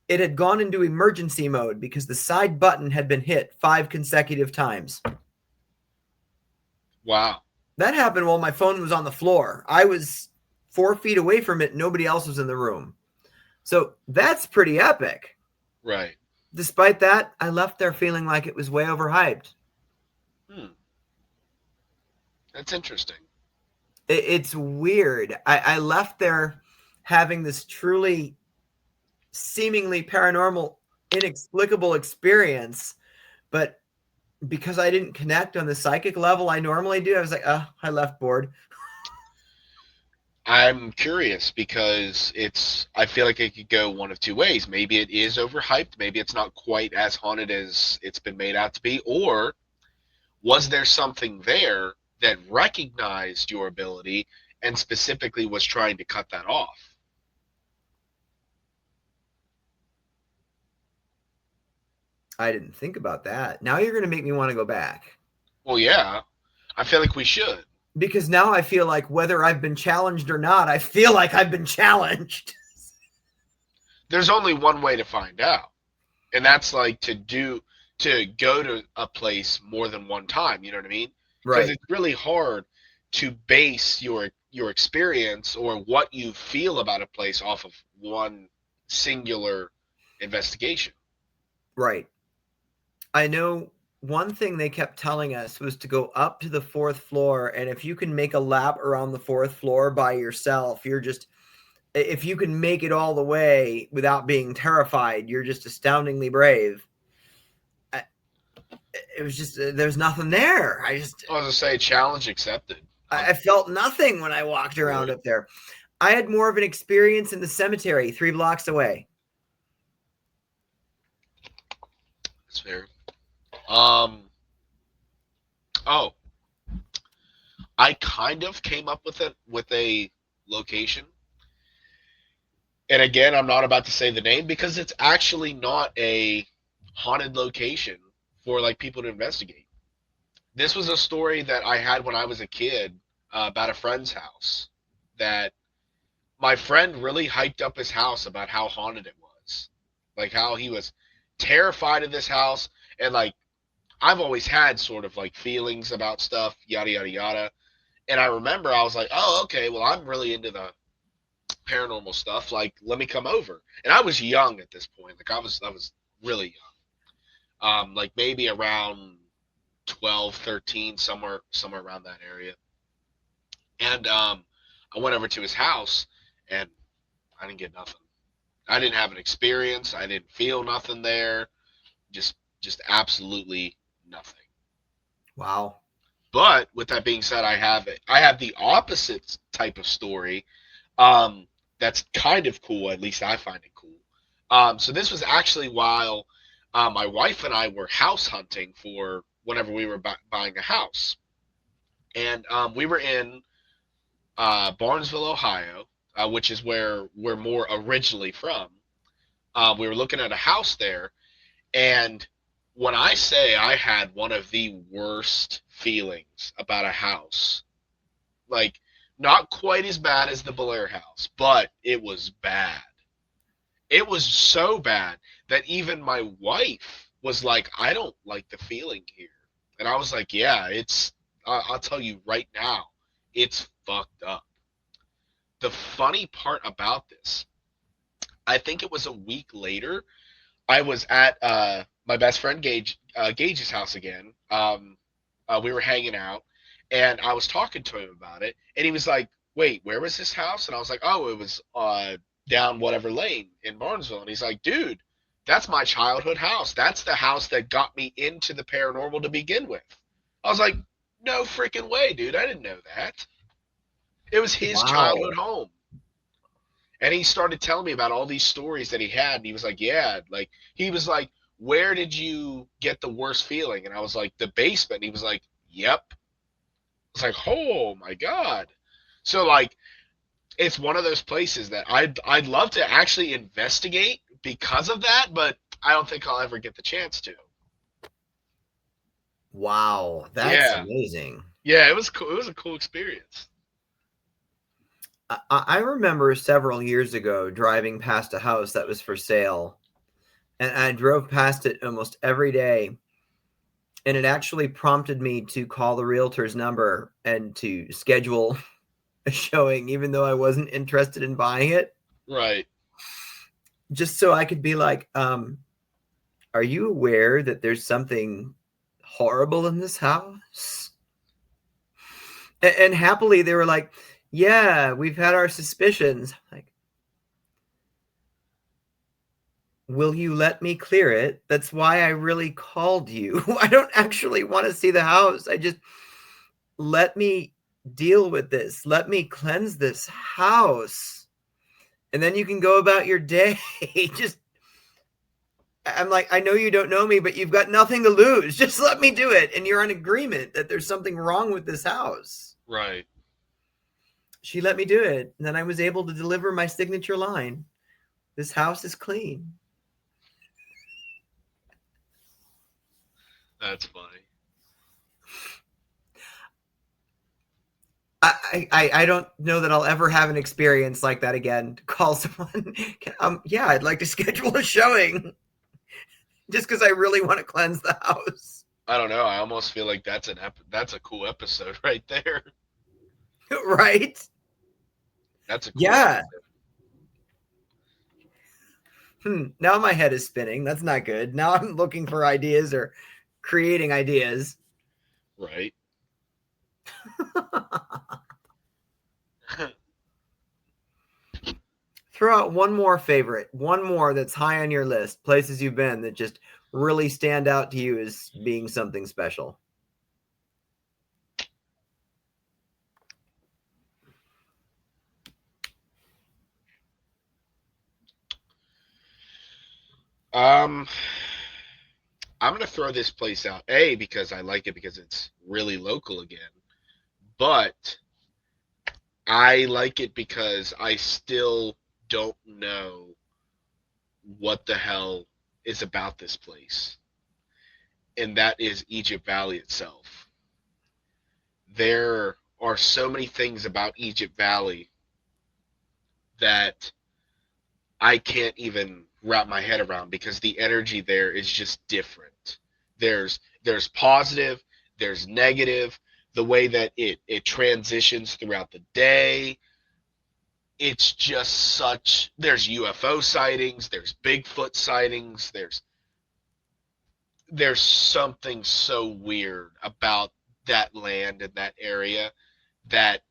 it had gone into emergency mode because the side button had been hit 5 consecutive times. Wow. That happened while my phone was on the floor. I was 4 feet away from it. Nobody else was in the room. So that's pretty epic. Right. Despite that, I left there feeling like it was way overhyped. Hmm. That's interesting. It's weird. I left there having this truly seemingly paranormal, inexplicable experience, but because I didn't connect on the psychic level I normally do, I was like, I left bored. I'm curious because I feel like it could go one of two ways. Maybe it is overhyped. Maybe it's not quite as haunted as it's been made out to be. Or was there something there that recognized your ability and specifically was trying to cut that off? I didn't think about that. Now you're going to make me want to go back. Well, yeah, I feel like we should. Because now I feel like whether I've been challenged or not, I feel like I've been challenged. There's only one way to find out, and that's like to go to a place more than one time. You know what I mean? Because Right. it's really hard to base your experience or what you feel about a place off of one singular investigation. Right. I know one thing they kept telling us was to go up to the 4th floor. And if you can make a lap around the 4th floor by yourself, if you can make it all the way without being terrified, you're just astoundingly brave. It was just, there's nothing there. I was gonna say challenge accepted. I felt nothing when I walked around up there. I had more of an experience in the cemetery 3 blocks away. That's fair. Um. Oh, I kind of came up with a location, and again, I'm not about to say the name because it's actually not a haunted location for like people to investigate. This was a story that I had when I was a kid about a friend's house that my friend really hyped up his house about how haunted it was. Like how he was terrified of this house and like I've always had sort of like feelings about stuff, yada yada yada. And I remember I was like, "Oh, okay, well I'm really into the paranormal stuff. Like let me come over." And I was young at this point. Like I was really young. Like maybe around 12, 13, somewhere around that area. And I went over to his house and I didn't get nothing. I didn't have an experience. I didn't feel nothing there. Just absolutely nothing. Wow. But with that being said, I have the opposite type of story. That's kind of cool. At least I find it cool. So this was actually while my wife and I were house hunting for whenever we were buying a house, and we were in Barnesville, Ohio, which is where we're more originally from. We were looking at a house there, and when I say I had one of the worst feelings about a house, like not quite as bad as the Blair house, but it was bad. It was so bad that even my wife was like, I don't like the feeling here. And I was like, yeah, I'll tell you right now, it's fucked up. The funny part about this, I think it was a week later, I was at my best friend Gage's house again. We were hanging out, and I was talking to him about it, and he was like, "Wait, where was this house?" And I was like, "Oh, it was down whatever lane in Barnesville." And he's like, "Dude, that's my childhood house. That's the house that got me into the paranormal to begin with." I was like, "No freaking way, dude! I didn't know that." It was his childhood Wow. home. And he started telling me about all these stories that he had, and he was like, "Yeah," like he was like, "Where did you get the worst feeling?" And I was like, "The basement." And he was like, "Yep." It's like, "Oh my god!" So like, it's one of those places that I'd love to actually investigate because of that, but I don't think I'll ever get the chance to. Wow, that's Yeah, amazing. yeah, it was cool. It was a cool experience. I remember several years ago driving past a house that was for sale, and I drove past it almost every day. And it actually prompted me to call the realtor's number and to schedule a showing, even though I wasn't interested in buying it, Right. just so I could be like, are you aware that there's something horrible in this house? And happily, they were like, yeah, we've had our suspicions. Like, will you let me clear it? That's why I really called you. I don't actually want to see the house. I just let me deal with this. Let me cleanse this house. And then you can go about your day. Just I'm like, I know you don't know me, but you've got nothing to lose. Just let me do it. And you're in agreement that there's something wrong with this house. Right. She let me do it. And then I was able to deliver my signature line. This house is clean. That's funny. I don't know that I'll ever have an experience like that again. To call someone, yeah, I'd like to schedule a showing just because I really want to cleanse the house. I don't know. I almost feel like that's a cool episode right there. Right? That's a cool Yeah. episode. Now my head is spinning. That's not good. Now I'm looking for ideas or creating ideas. Right. Throw out one more favorite, one more that's high on your list, places you've been that just really stand out to you as being something special. um, I'm gonna throw this place out. A, because I like it because it's really local again, but I like it because I still don't know what the hell is about this place, and that is Egypt Valley itself. There are so many things about Egypt Valley that I can't even wrap my head around because the energy there is just different. There's positive, there's negative, the way that it transitions throughout the day. It's just such there's UFO sightings, there's Bigfoot sightings, there's something so weird about that land and that area that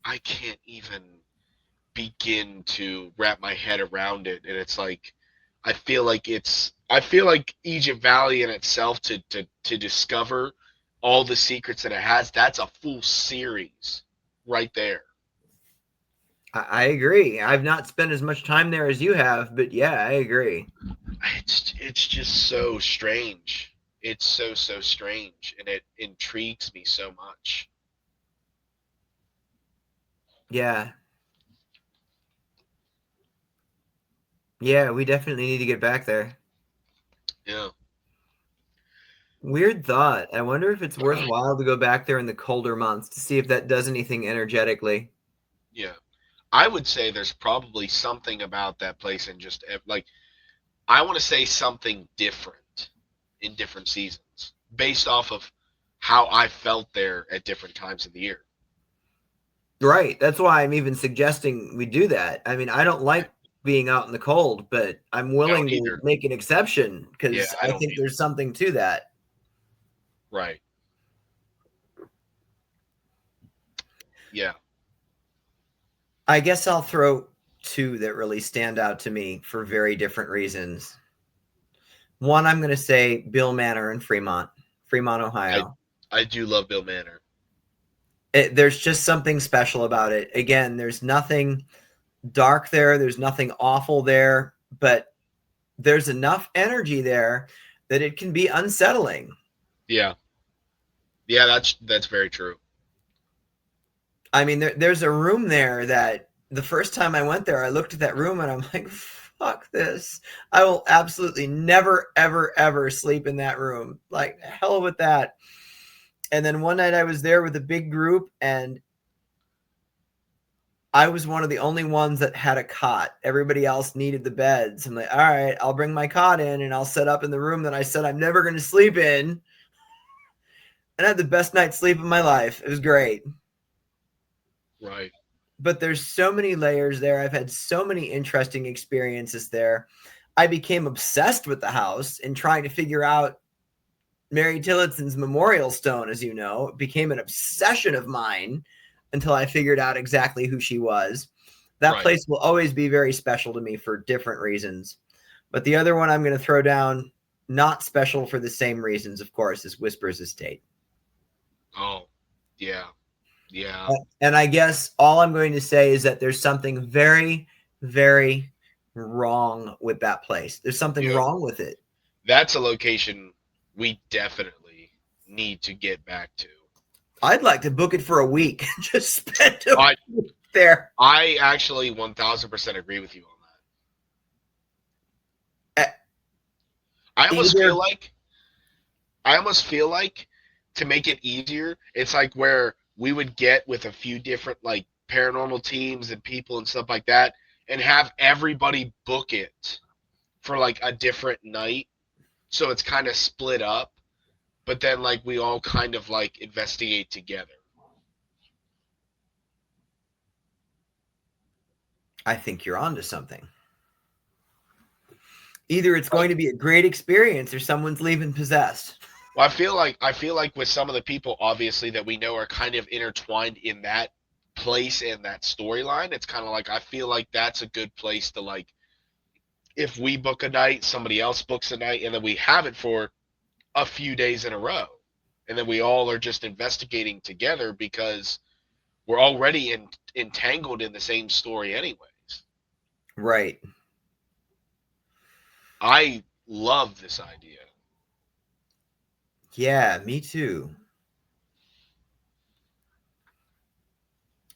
I can't even begin to wrap my head around it. And it's like I feel like Egypt Valley in itself to discover all the secrets that it has, that's a full series right there. I agree. I've not spent as much time there as you have, but yeah, I agree. It's just so strange. It's so strange, and it intrigues me so much. Yeah. Yeah, we definitely need to get back there. Yeah. Weird thought. I wonder if it's worthwhile to go back there in the colder months to see if that does anything energetically. Yeah. I would say there's probably something about that place and just like I want to say something different in different seasons based off of how I felt there at different times of the year. Right. That's why I'm even suggesting we do that. I mean, I don't Right. like being out in the cold, but I'm I don't willing to either. make an exception Yeah, because I I don't think either. there's something to that. Right. Yeah. I guess I'll throw two that really stand out to me for very different reasons. One, I'm going to say Bill Manor in Fremont, I Ohio. I do love Bill Manor. There's just something special about it. Again, there's nothing dark there, there's nothing awful there, but there's enough energy there that it can be unsettling. Yeah. Yeah, that's very true. I mean, there's a room there that the first time I went there, I looked at that room and I'm like, fuck this. I will absolutely never, ever, ever sleep in that room. Like, hell with that. And then one night I was there with a big group and I was one of the only ones that had a cot. Everybody else needed the beds. I'm like, all right, I'll bring my cot in and I'll set up in the room that I said I'm never going to sleep in. And I had the best night's sleep of my life. It was great. Right. But there's so many layers there. I've had so many interesting experiences there. I became obsessed with the house and trying to figure out Mary Tillotson's memorial stone, as you know. It became an obsession of mine until I figured out exactly who she was. That Right. place will always be very special to me for different reasons. But the other one I'm going to throw down, not special for the same reasons, of course, is Whispers Estate. Oh. Yeah. Yeah. And I guess all I'm going to say is that there's something very, very wrong with that place. There's something Yeah. wrong with it. That's a location we definitely need to get back to. I'd like to book it for a week. Just spend a I week there. I actually 1000% agree with you on Uh, that. Either I almost feel like to make it easier, it's like where we would get with a few different like paranormal teams and people and stuff like that and have everybody book it for like a different night. So it's kind of split up, but then like we all kind of like investigate together. I think you're onto something. Either it's Like, going to be a great experience or someone's leaving possessed. well, I feel like with some of the people obviously that we know are kind of intertwined in that place and that storyline, it's kind of like I feel like that's a good place to like if we book a night, somebody else books a night, and then we have it for a few days in a row. And then we all are just investigating together because we're already entangled in the same story, anyways. Right. I love this idea. Yeah, me too.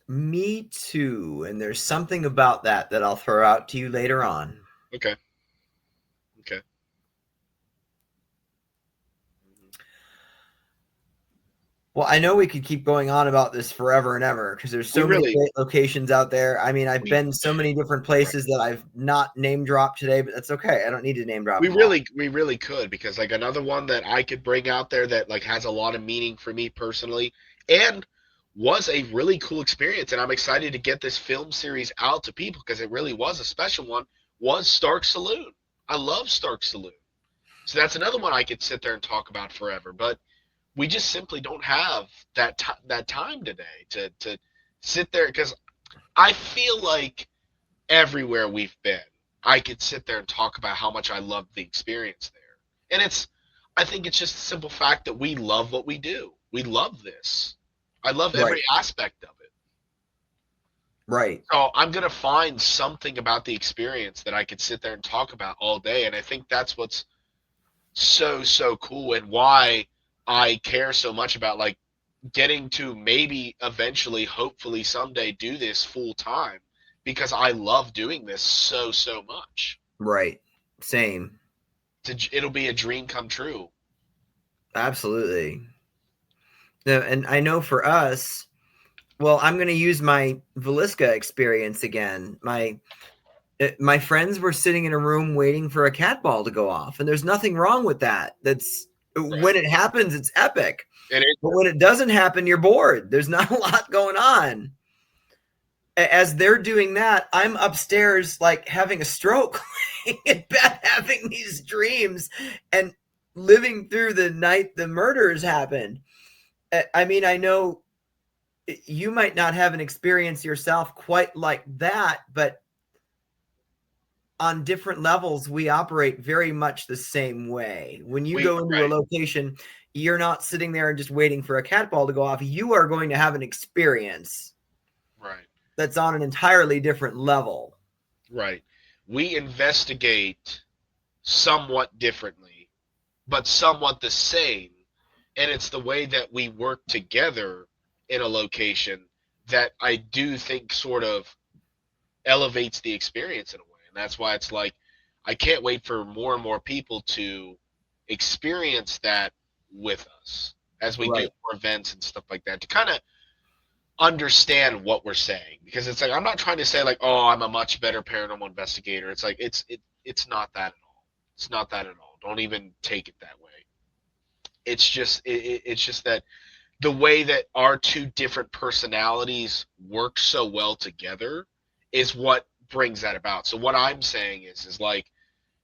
Me too. And there's something about that that I'll throw out to you later on. Okay. Okay. Well, I know we could keep going on about this forever and ever because there's We so many really, great locations out there. I mean, I've we, been so many different right. places that I've not name dropped today, but that's okay. I don't need to name drop them all. We really could because like another one that I could bring out there that like has a lot of meaning for me personally and was a really cool experience and I'm excited to get this film series out to people because it really was a special one was Stark Saloon. I love Stark Saloon. So that's another one I could sit there and talk about forever, but we just simply don't have that time today to sit there because I feel like everywhere we've been, I could sit there and talk about how much I love the experience there. And I think it's just the simple fact that we love what we do. We love this. I love Right. every aspect of it. Right. So I'm gonna find something about the experience that I could sit there and talk about all day, and I think that's what's so cool and why I care so much about like getting to maybe eventually, hopefully someday do this full time because I love doing this so much. Right. Same. It'll be a dream come true. Absolutely. And I know for us, well, I'm going to use my Velisca experience again. My friends were sitting in a room waiting for a cat ball to go off, and there's nothing wrong with that. That's Right. when it happens, it's epic. And it, But when it doesn't happen, you're bored. There's not a lot going on. As they're doing that, I'm upstairs like having a stroke, in bed, having these dreams and living through the night the murders happened. I mean, I know you might not have an experience yourself quite like that, but on different levels, we operate very much the same way. When you go into a right, location, you're not sitting there and just waiting for a cat ball to go off. You are going to have an experience right, that's on an entirely different level. right. We investigate somewhat differently, but somewhat the same. And it's the way that we work together in a location that I do think sort of elevates the experience in a way. And that's why it's like I can't wait for more and more people to experience that with us as we do Right. more events and stuff like that to kind of understand what we're saying because it's like I'm not trying to say like oh I'm a much better paranormal investigator. It's like it's not that at all. It's not that at all. Don't even take it that way. It's just that the way that our two different personalities work so well together is what brings that about. So what I'm saying is like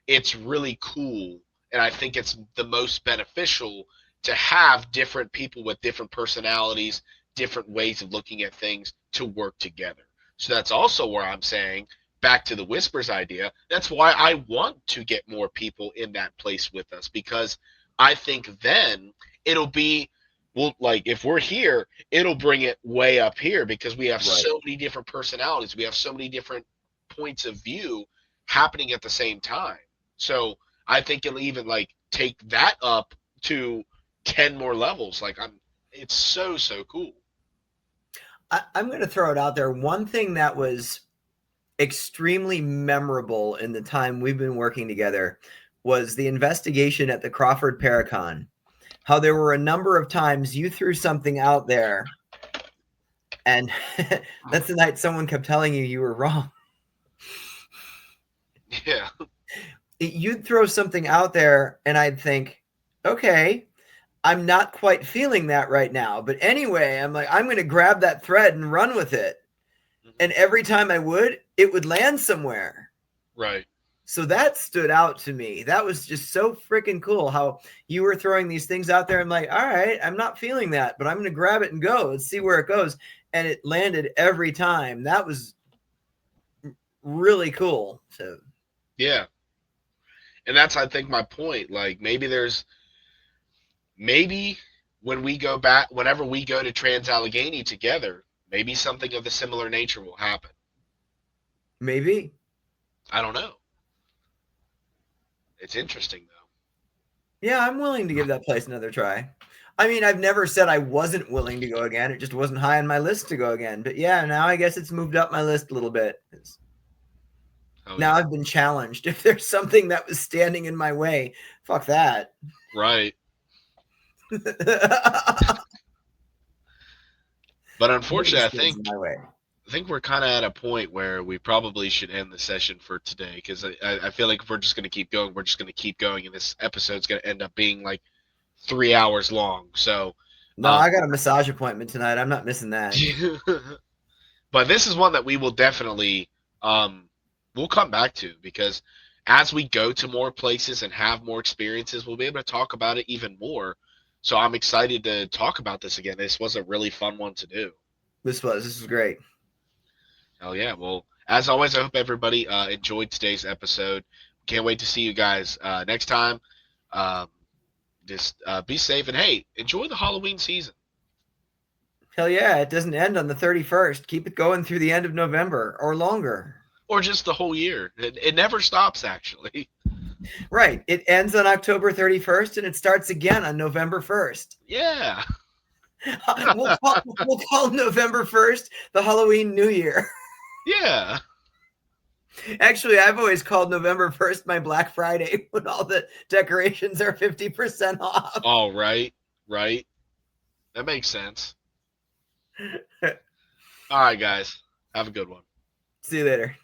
it's really cool and I think it's the most beneficial to have different people with different personalities, different ways of looking at things to work together. So that's also where I'm saying back to the whispers idea. That's why I want to get more people in that place with us because I think then it'll be well like if we're here, it'll bring it way up here because we have Right. so many different personalities. We have so many different points of view happening at the same time. So I think it'll even like take that up to 10 more levels. Like it's so cool. I'm going to throw it out there. One thing that was extremely memorable in the time we've been working together was the investigation at the Crawford Paracon. How there were a number of times you threw something out there, and that's the night someone kept telling you you were wrong. Yeah. You'd throw something out there, and I'd think, okay, I'm not quite feeling that right now. But anyway, I'm like, I'm going to grab that thread and run with it. And every time I would, it would land somewhere. Right. So that stood out to me. That was just so freaking cool how you were throwing these things out there. I'm like, all right, I'm not feeling that, but I'm going to grab it and go. Let's see where it goes. And it landed every time. That was really cool. So, Yeah. And that's I think my point. Like maybe when we go back whenever we go to Trans Allegheny together, maybe something of the similar nature will happen. maybe. I don't know. It's interesting though. Yeah, I'm willing to give that place another try. I mean, I've never said I wasn't willing to go again. It just wasn't high on my list to go again. But yeah, now I guess it's moved up my list a little bit. Oh Now yeah. I've been challenged. If there's something that was standing in my way, fuck that. Right. But Nobody unfortunately, stands in my way. I think we're kind of at a point where we probably should end the session for today because I feel like if we're just going to keep going, we're just going to keep going, and this episode's going to end up being like 3 hours long. So, No, um, I got a massage appointment tonight. I'm not missing that. but this is one that we will definitely we'll come back to because as we go to more places and have more experiences, we'll be able to talk about it even more. So I'm excited to talk about this again. This was a really fun one to do. This was great. Hell yeah. Well, as always, I hope everybody enjoyed today's episode. Can't wait to see you guys next time. Um, just be safe and hey, enjoy the Halloween season. Hell yeah, it doesn't end on the 31st. Keep it going through the end of November or longer. Or just the whole year. It never stops, actually. Right. It ends on October 31st and it starts again on November 1st. Yeah. We'll call November 1st the Halloween New Year. Yeah. Actually, I've always called November 1st my Black Friday when all the decorations are 50% off. All right. Right. That makes sense. All right, guys. Have a good one. See you later.